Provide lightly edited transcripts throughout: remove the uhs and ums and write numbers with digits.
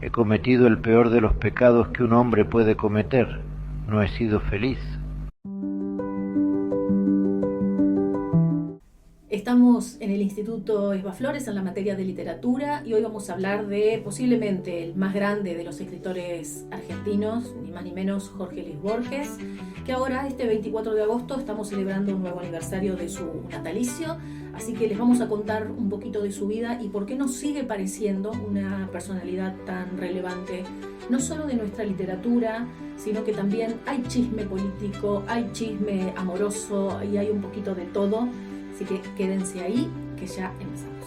He cometido el peor de los pecados que un hombre puede cometer. No he sido feliz. Estamos en el Instituto Esba Flores en la materia de literatura y hoy vamos a hablar de posiblemente el más grande de los escritores argentinos, ni más ni menos Jorge Luis Borges, que ahora este 24 de agosto estamos celebrando un nuevo aniversario de su natalicio, así que les vamos a contar un poquito de su vida y por qué nos sigue pareciendo una personalidad tan relevante, no solo de nuestra literatura, sino que también hay chisme político, hay chisme amoroso y hay un poquito de todo. Así que quédense ahí, que ya empezamos.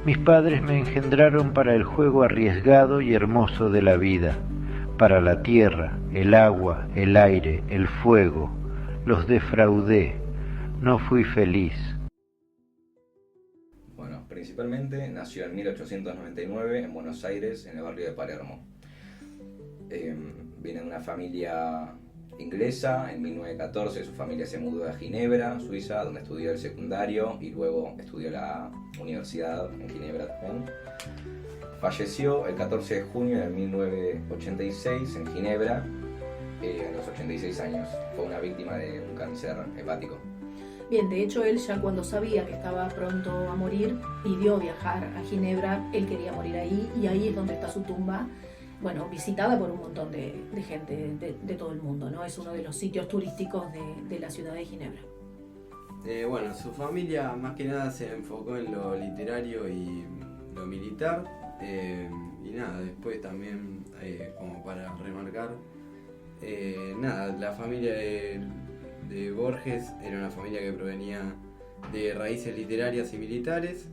Mis padres me engendraron para el juego arriesgado y hermoso de la vida, para la tierra, el agua, el aire, el fuego. Los defraudé, no fui feliz. Bueno, principalmente nació en 1899 en Buenos Aires, en el barrio de Palermo. Viene de una familia inglesa. En 1914 su familia se mudó a Ginebra, Suiza, donde estudió el secundario y luego estudió la universidad en Ginebra también. Falleció el 14 de junio de 1986 en Ginebra, a los 86 años. Fue una víctima de un cáncer hepático. Bien, de hecho él ya cuando sabía que estaba pronto a morir, pidió viajar a Ginebra, él quería morir ahí y ahí es donde está su tumba. Bueno, visitada por un montón de gente de todo el mundo, ¿no? Es uno de los sitios turísticos de la ciudad de Ginebra. Bueno, su familia más que nada se enfocó en lo literario y lo militar. Y nada, después también, como para remarcar, la familia de Borges era una familia que provenía de raíces literarias y militares.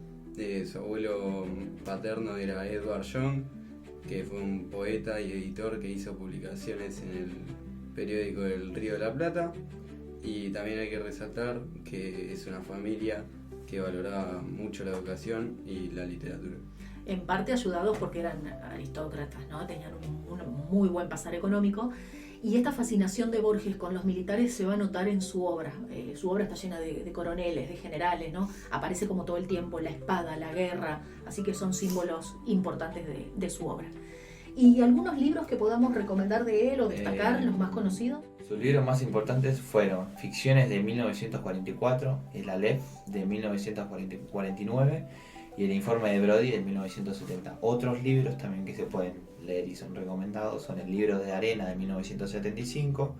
Su abuelo paterno era Edward Young, que fue un poeta y editor que hizo publicaciones en el periódico El Río de la Plata, y también hay que resaltar que es una familia que valoraba mucho la educación y la literatura. En parte ayudados porque eran aristócratas, ¿no? Tenían un muy buen pasar económico. Y esta fascinación de Borges con los militares se va a notar en su obra. Su obra está llena de coroneles, de generales, ¿no? Aparece como todo el tiempo la espada, la guerra, así que son símbolos importantes de su obra. ¿Y algunos libros que podamos recomendar de él o destacar, los más conocidos? Sus libros más importantes fueron Ficciones de 1944, El Aleph de 1949 y El Informe de Brody de 1970. Otros libros también que se pueden leer y son recomendados son El Libro de Arena de 1975,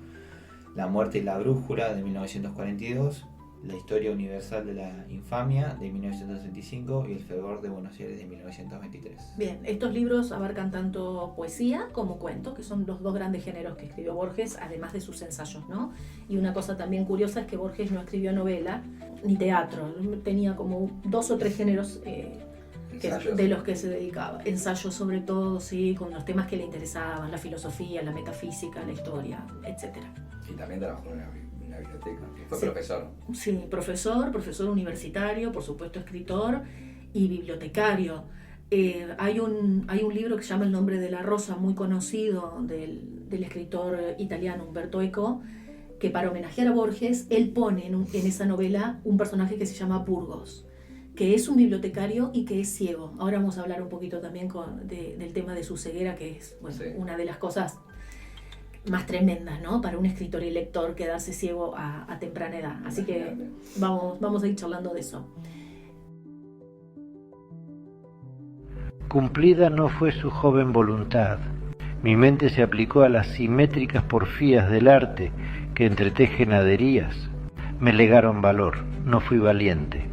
La Muerte y la Brújula de 1942, La Historia Universal de la Infamia de 1965 y El Fervor de Buenos Aires de 1923. Bien, estos libros abarcan tanto poesía como cuento, que son los dos grandes géneros que escribió Borges, además de sus ensayos, ¿no? Y una cosa también curiosa es que Borges no escribió novela ni teatro, tenía como 2 o 3 géneros de los que se dedicaba. Ensayos sobre todo, sí, con los temas que le interesaban, la filosofía, la metafísica, la historia, etc. Y también trabajó en una biblioteca. Fue Sí. profesor. Sí, profesor universitario, por supuesto escritor y bibliotecario. Hay un libro que se llama El nombre de la rosa, muy conocido, del escritor italiano Umberto Eco, que para homenajear a Borges, él pone en esa novela un personaje que se llama Burgos, que es un bibliotecario y que es ciego. Ahora vamos a hablar un poquito también del tema de su ceguera, que es Sí. una de las cosas más tremendas, ¿no? Para un escritor y lector quedarse ciego a temprana edad. Así que vamos a ir charlando de eso. Cumplida no fue su joven voluntad. Mi mente se aplicó a las simétricas porfías del arte que entretejen haderías. Me legaron valor, no fui valiente.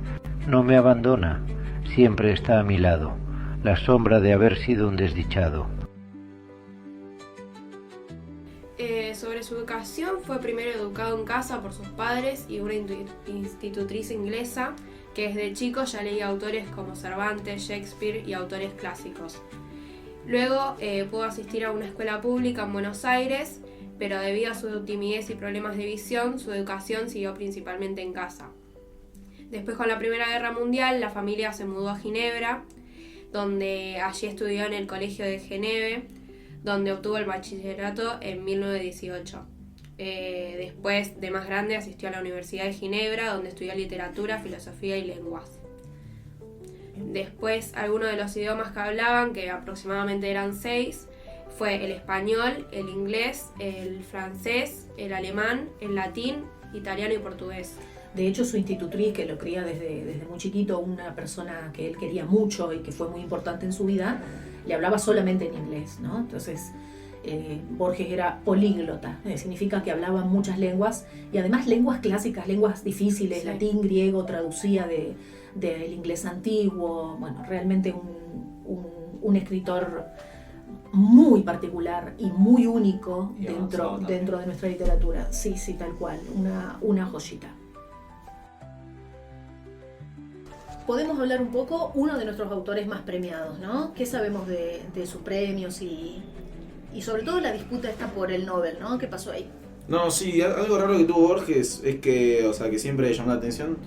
No me abandona, siempre está a mi lado, la sombra de haber sido un desdichado. Sobre su educación, fue primero educado en casa por sus padres y una institutriz inglesa que desde chico ya leía autores como Cervantes, Shakespeare y autores clásicos. Luego pudo asistir a una escuela pública en Buenos Aires, pero debido a su timidez y problemas de visión, su educación siguió principalmente en casa. Después, con la Primera Guerra Mundial, la familia se mudó a Ginebra, donde allí estudió en el Colegio de Geneve, donde obtuvo el bachillerato en 1918. Después, de más grande, asistió a la Universidad de Ginebra, donde estudió literatura, filosofía y lenguas. Después, algunos de los idiomas que hablaban, que aproximadamente eran 6, fue el español, el inglés, el francés, el alemán, el latín, italiano y portugués. De hecho, su institutriz, que lo cría desde muy chiquito, una persona que él quería mucho y que fue muy importante en su vida, le hablaba solamente en inglés, ¿no? Entonces, Borges era políglota, significa que hablaba muchas lenguas, y además lenguas clásicas, lenguas difíciles, Sí. latín, griego, traducía del inglés antiguo. Bueno, realmente un escritor muy particular y muy único Y avanzado también. dentro de nuestra literatura. Sí, tal cual, una joyita. Podemos hablar un poco, uno de nuestros autores más premiados, ¿no? ¿Qué sabemos de sus premios y sobre todo la disputa esta por el Nobel, ¿no? ¿Qué pasó ahí? No, sí, algo raro que tuvo Borges es que, o sea, que siempre llamó la atención,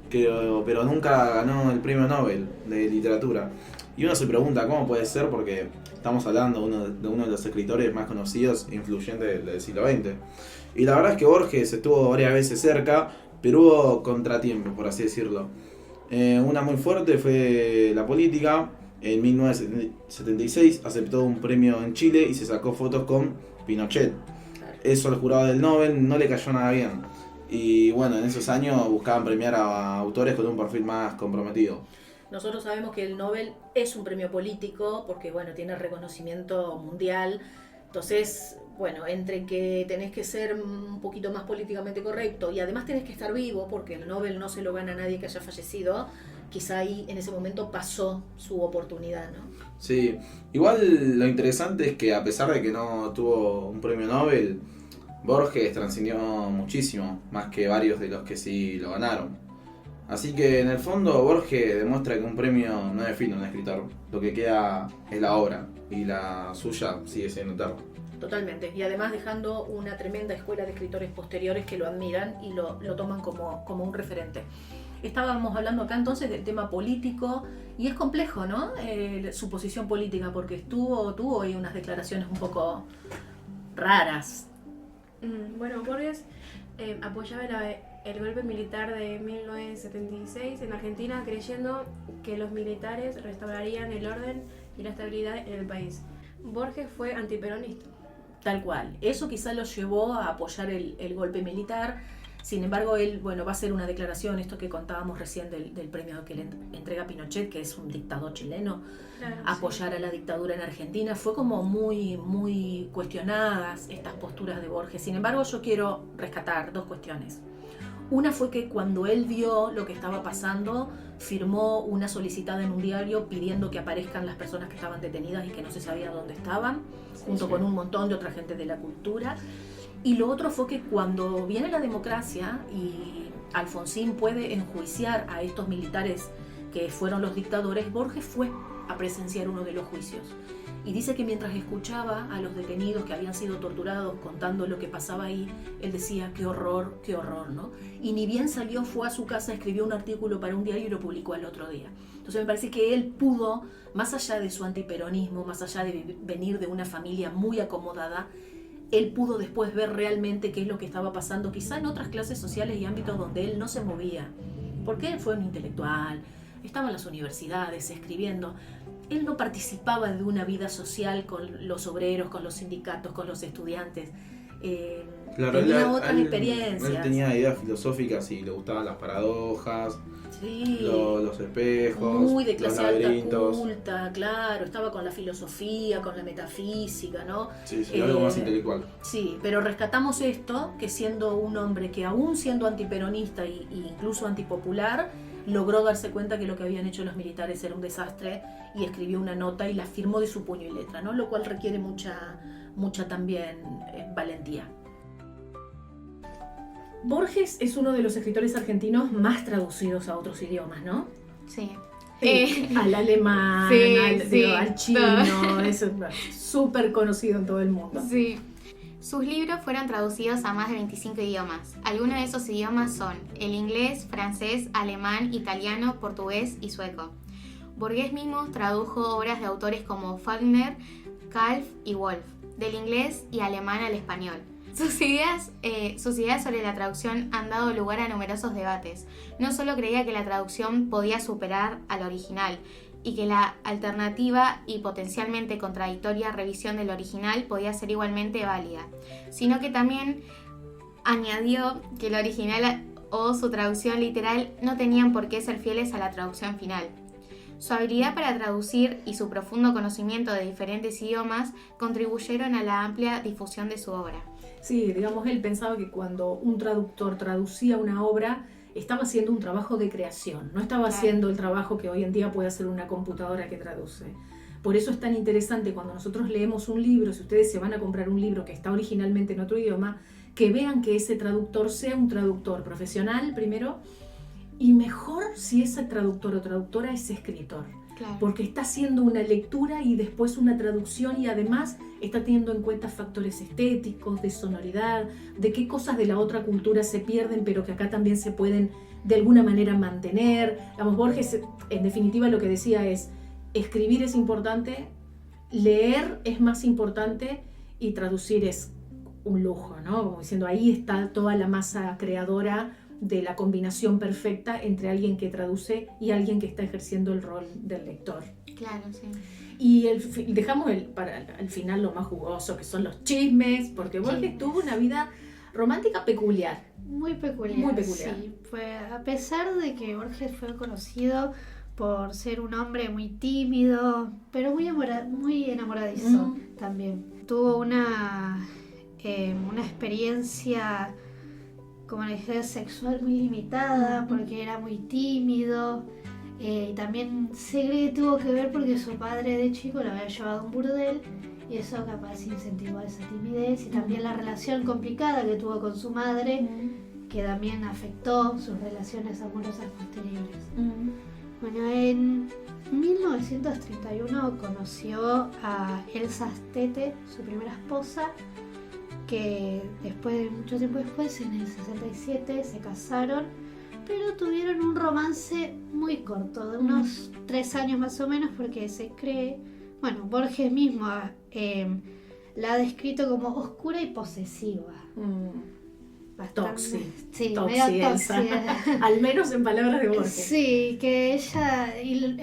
pero nunca ganó el premio Nobel de literatura. Y uno se pregunta cómo puede ser, porque estamos hablando de uno de los escritores más conocidos e influyentes del siglo XX. Y la verdad es que Borges estuvo varias veces cerca, pero hubo contratiempos, por así decirlo. Una muy fuerte fue la política. En 1976 aceptó un premio en Chile y se sacó fotos con Pinochet. Eso al jurado del Nobel no le cayó nada bien. Y bueno, en esos años buscaban premiar a autores con un perfil más comprometido. Nosotros sabemos que el Nobel es un premio político porque, bueno, tiene reconocimiento mundial. Entonces, bueno, entre que tenés que ser un poquito más políticamente correcto y además tenés que estar vivo, porque el Nobel no se lo gana a nadie que haya fallecido, quizá ahí en ese momento pasó su oportunidad, ¿no? Sí, igual lo interesante es que a pesar de que no tuvo un premio Nobel, Borges trascendió muchísimo, más que varios de los que sí lo ganaron. Así que en el fondo Borges demuestra que un premio no define a un escritor, lo que queda es la obra, y la suya sigue siendo eterna. Totalmente. Y además dejando una tremenda escuela de escritores posteriores que lo admiran y lo toman como un referente. Estábamos hablando acá entonces del tema político y es complejo, ¿no? Su posición política, porque tuvo ahí unas declaraciones un poco raras. Bueno, Borges apoyaba el golpe militar de 1976 en Argentina, creyendo que los militares restaurarían el orden y la estabilidad en el país. Borges fue antiperonista. Tal cual. Eso quizá lo llevó a apoyar el golpe militar. Sin embargo, él, bueno, va a hacer una declaración, esto que contábamos recién del premio que le entrega Pinochet, que es un dictador chileno, Claro, apoyar a la dictadura en Argentina. Fue como muy cuestionadas estas posturas de Borges. Sin embargo, yo quiero rescatar dos cuestiones. Una fue que cuando él vio lo que estaba pasando, firmó una solicitada en un diario pidiendo que aparezcan las personas que estaban detenidas y que no se sabía dónde estaban, junto con un montón de otra gente de la cultura. Y lo otro fue que cuando viene la democracia y Alfonsín puede enjuiciar a estos militares que fueron los dictadores, Borges fue a presenciar uno de los juicios. Y dice que mientras escuchaba a los detenidos que habían sido torturados contando lo que pasaba ahí, él decía, qué horror, ¿no? Y ni bien salió, fue a su casa, escribió un artículo para un diario y lo publicó al otro día. Entonces me parece que él pudo, más allá de su antiperonismo, más allá de venir de una familia muy acomodada, él pudo después ver realmente qué es lo que estaba pasando, quizá en otras clases sociales y ámbitos donde él no se movía. Porque él fue un intelectual, estaba en las universidades escribiendo. Él no participaba de una vida social con los obreros, con los sindicatos, con los estudiantes. Tenía otras experiencias. Él tenía ideas filosóficas y le gustaban las paradojas, Sí, los espejos, muy de los clase alta laberintos. culta, claro, estaba con la filosofía, con la metafísica, ¿no? Sí, algo más intelectual. Sí, pero rescatamos esto, que siendo un hombre que aún siendo antiperonista e incluso antipopular, logró darse cuenta que lo que habían hecho los militares era un desastre y escribió una nota y la firmó de su puño y letra, ¿no? Lo cual requiere mucha también valentía. Borges es uno de los escritores argentinos más traducidos a otros idiomas, ¿no? Sí. Al alemán, Sí, al chino, es súper conocido en todo el mundo. Sí. Sus libros fueron traducidos a más de 25 idiomas. Algunos de esos idiomas son el inglés, francés, alemán, italiano, portugués y sueco. Borges mismo tradujo obras de autores como Faulkner, Calv y Woolf, del inglés y alemán al español. Sus ideas sobre la traducción han dado lugar a numerosos debates. No solo creía que la traducción podía superar al original y que la alternativa y potencialmente contradictoria revisión del original podía ser igualmente válida, sino que también añadió que el original o su traducción literal no tenían por qué ser fieles a la traducción final. Su habilidad para traducir y su profundo conocimiento de diferentes idiomas contribuyeron a la amplia difusión de su obra. Sí, digamos, él pensaba que cuando un traductor traducía una obra, estaba haciendo un trabajo de creación, no estaba haciendo el trabajo que hoy en día puede hacer una computadora que traduce. Por eso es tan interesante cuando nosotros leemos un libro, si ustedes se van a comprar un libro que está originalmente en otro idioma, que vean que ese traductor sea un traductor profesional primero, y mejor si ese traductor o traductora es escritor. Claro. Porque está haciendo una lectura y después una traducción y además está teniendo en cuenta factores estéticos, de sonoridad, de qué cosas de la otra cultura se pierden pero que acá también se pueden de alguna manera mantener. Digamos, Borges en definitiva lo que decía es, escribir es importante, leer es más importante y traducir es un lujo, ¿no? Como diciendo, ahí está toda la masa creadora de la combinación perfecta entre alguien que traduce y alguien que está ejerciendo el rol del lector. Claro, sí. Y dejamos para el final lo más jugoso, que son los chismes, porque Borges tuvo una vida romántica peculiar. Muy peculiar. Muy peculiar. Sí, a pesar de que Borges fue conocido por ser un hombre muy tímido, pero muy enamoradizo también. Tuvo una experiencia como una idea sexual muy limitada porque era muy tímido, y también se cree que tuvo que ver porque su padre de chico lo había llevado a un burdel y eso capaz incentivó esa timidez, y también la relación complicada que tuvo con su madre que también afectó sus relaciones amorosas posteriores. Bueno, en 1931 conoció a Elsa Stete, su primera esposa, que mucho tiempo después, en el 67, se casaron, pero tuvieron un romance muy corto, de unos 3 años más o menos, porque se cree, bueno, Borges mismo la ha descrito como oscura y posesiva. Tóxica. Sí, medio tóxica. Al menos en palabras de Borges. Sí, que ella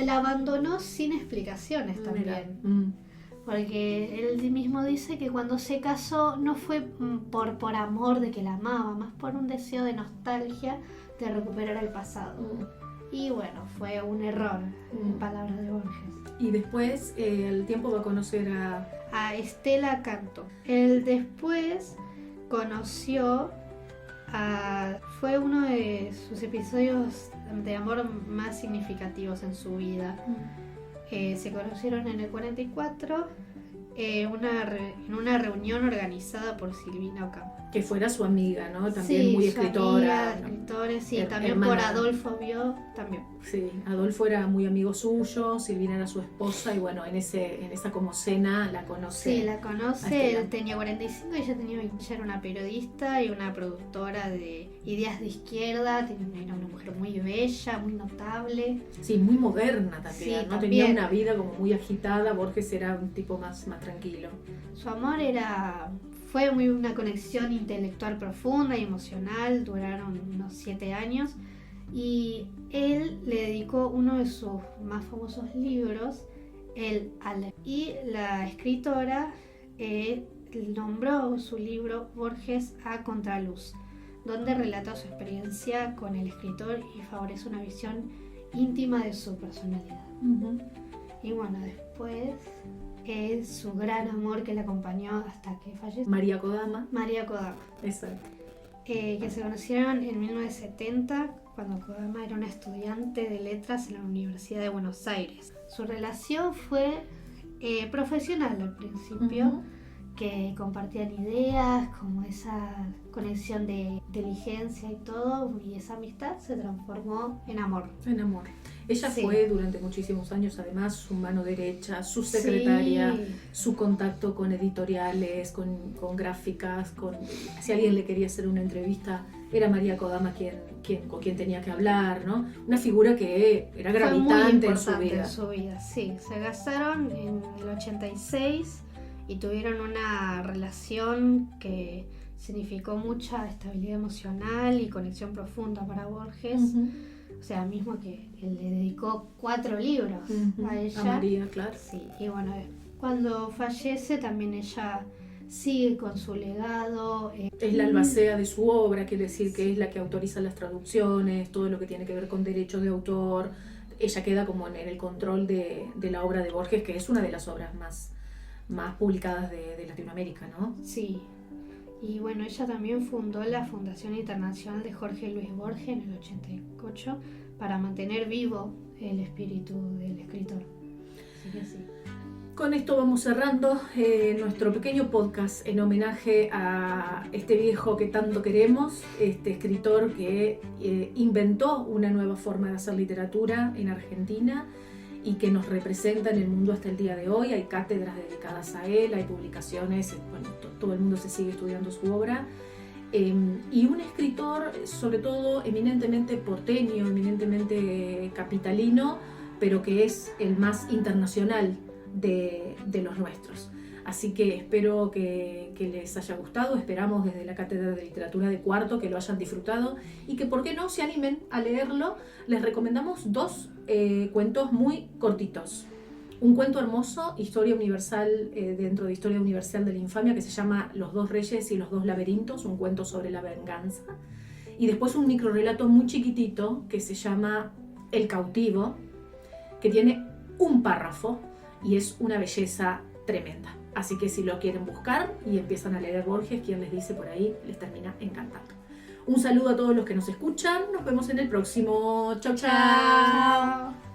la abandonó sin explicaciones también. Porque él mismo dice que cuando se casó no fue por amor de que la amaba, más por un deseo de nostalgia de recuperar el pasado. Y bueno, fue un error, en palabras de Borges. Y después, al tiempo va a conocer a Estela Canto. Él después conoció fue uno de sus episodios de amor más significativos en su vida. Se conocieron en el 44 en una reunión organizada por Silvina Ocampo. Que fuera su amiga, ¿no? También sí, muy escritora. Escritora, sí, también por Adolfo Biot, también. Sí, Adolfo era muy amigo suyo, Silvina era su esposa y bueno, en esa como cena la conoce. Sí, la conoce, él tenía 45 y ella tenía 20, ya era una periodista y una productora de ideas de izquierda, era una mujer muy bella, muy notable. Sí, muy moderna también, sí, ¿no? También. Tenía una vida como muy agitada, Borges era un tipo más tranquilo. Su amor fue una conexión intelectual profunda y emocional, duraron unos 7 años y él le dedicó uno de sus más famosos libros, el Aleph. Y la escritora nombró su libro Borges a Contraluz, donde relata su experiencia con el escritor y favorece una visión íntima de su personalidad. Y bueno, después es su gran amor que le acompañó hasta que falleció. María Kodama. Exacto. Que se conocieron en 1970, cuando Kodama era una estudiante de letras en la Universidad de Buenos Aires. Su relación fue profesional al principio, que compartían ideas, como esa conexión de inteligencia y todo, y esa amistad se transformó en amor. Ella fue durante muchísimos años además su mano derecha, su secretaria, su contacto con editoriales, con gráficas, si alguien le quería hacer una entrevista era María Kodama con quien tenía que hablar, ¿no? Una figura que era gravitante en su vida. Sí, se casaron en el 86 y tuvieron una relación que significó mucha estabilidad emocional y conexión profunda para Borges. O sea, mismo que él le dedicó 4 libros a ella. A María, claro. Sí, y bueno, cuando fallece también ella sigue con su legado. Es la albacea de su obra, quiere decir que es la que autoriza las traducciones, todo lo que tiene que ver con derechos de autor. Ella queda como en el control de la obra de Borges, que es una de las obras más publicadas de Latinoamérica, ¿no? Sí. Y bueno, ella también fundó la Fundación Internacional de Jorge Luis Borges en el 88 para mantener vivo el espíritu del escritor. Así que sí. Con esto vamos cerrando nuestro pequeño podcast en homenaje a este viejo que tanto queremos, este escritor que inventó una nueva forma de hacer literatura en Argentina y que nos representa en el mundo hasta el día de hoy. Hay cátedras dedicadas a él, hay publicaciones, bueno, todo el mundo se sigue estudiando su obra. Y un escritor, sobre todo, eminentemente porteño, eminentemente capitalino, pero que es el más internacional de los nuestros. Así que espero que les haya gustado. Esperamos desde la Cátedra de Literatura de Cuarto que lo hayan disfrutado y que, ¿por qué no?, se animen a leerlo. Les recomendamos 2 cuentos muy cortitos. Un cuento hermoso, Historia Universal, dentro de Historia Universal de la Infamia, que se llama Los 2 Reyes y los 2 Laberintos, un cuento sobre la venganza. Y después un microrrelato muy chiquitito que se llama El Cautivo, que tiene un párrafo y es una belleza tremenda. Así que si lo quieren buscar y empiezan a leer Borges, quien les dice por ahí, les termina encantando. Un saludo a todos los que nos escuchan. Nos vemos en el próximo. Chau, chau. Chao.